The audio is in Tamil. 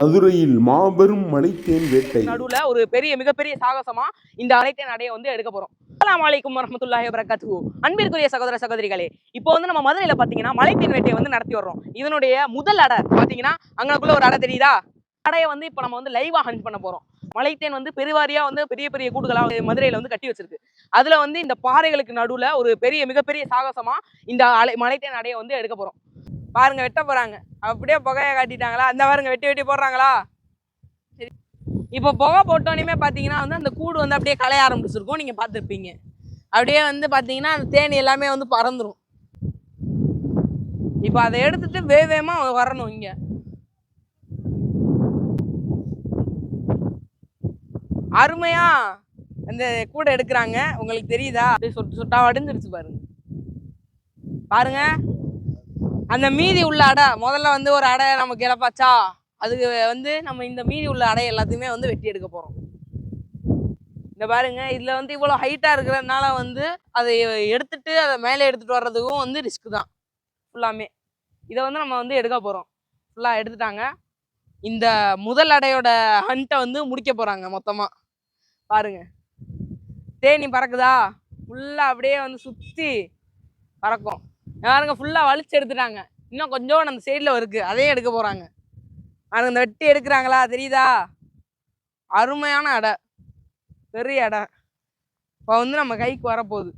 மதுரையில் மாபெரும் மலைத்தேன் வேட்டை. நடுவுல ஒரு மிகப்பெரிய சாகசமா இந்த மலைத்தேன் அடைய வந்து எடுக்க போறோம். அஸ்ஸலாமு அலைக்கும் வரஹ்மத்துல்லாஹி வபரகாத்துஹு. அன்பிற்குரிய சகோதர சகோதரிகளே, இப்போ வந்து நம்ம மதுரையில பாத்தீங்கன்னா மலைத்தேன் வேட்டையை வந்து நடத்தி வர்றோம். இதனுடைய முதல் அடை பாத்தீங்கன்னா அங்கக்குள்ள ஒரு அடை தெரியுதா? அடைய வந்து இப்ப நம்ம வந்து லைவா ஹண்ட் பண்ண போறோம். மலைத்தேன் வந்து பெருவாரியா வந்து பெரிய கூடுகளா மதுரையில வந்து கட்டி வச்சிருக்கு. அதுல வந்து இந்த பாறைகளுக்கு நடுவுல ஒரு மிகப்பெரிய சாகசமா இந்த மலைத்தேன் அடைய வந்து எடுக்க போறோம். பாருங்க, வெட்ட போறாங்க. அப்படியே புகையை காட்டிட்டாங்களா? அந்த பாருங்க, வெட்டி போடுறாங்களா? சரி, இப்போ புகை போட்டோன்னே பாத்தீங்கன்னா வந்து அந்த கூடு வந்து அப்படியே களைய ஆரம்பிச்சிருக்கும். நீங்க பார்த்துருப்பீங்க. அப்படியே வந்து பாத்தீங்கன்னா அந்த தேனி எல்லாமே வந்து பறந்துரும். இப்போ அதை எடுத்துட்டு வேகமா வரணும். இங்க அருமையா அந்த கூடை எடுக்கிறாங்க. உங்களுக்கு தெரியுதா? சொட்டு சொட்டா வடிஞ்சிருச்சு பாருங்க. பாருங்க, அந்த மீதி உள்ள அடை முதல்ல வந்து ஒரு அடை நமக்கு இழப்பாச்சா, அதுக்கு வந்து நம்ம இந்த மீதி உள்ள அடை எல்லாத்தையுமே வந்து வெட்டி எடுக்க போறோம். இந்த பாருங்க, இதுல வந்து இவ்வளவு ஹைட்டா இருக்கிறதுனால வந்து அதை எடுத்துட்டு அதை மேலே எடுத்துட்டு வர்றதுக்கும் வந்து ரிஸ்க் தான் ஃபுல்லாமே. இதை வந்து நம்ம வந்து எடுக்க போறோம். ஃபுல்லா எடுத்துட்டாங்க. இந்த முதல் அடையோட ஹண்ட்டை வந்து முடிக்க போறாங்க மொத்தமா. பாருங்க, தேனி பறக்குதா? ஃபுல்லா அப்படியே வந்து சுத்தி பறக்கும். பாருங்க, ஃபுல்லா வலிச்சு எடுத்துட்டாங்க. இன்னும் கொஞ்சம் அந்த சைட்ல இருக்கு, அதையும் எடுக்க போறாங்க. பாருங்க, இந்த வெட்டி எடுக்கிறாங்களா, தெரியுதா? அருமையான அடை, பெரிய அடை இப்போ வந்து நம்ம கைக்கு வரப்போகுது.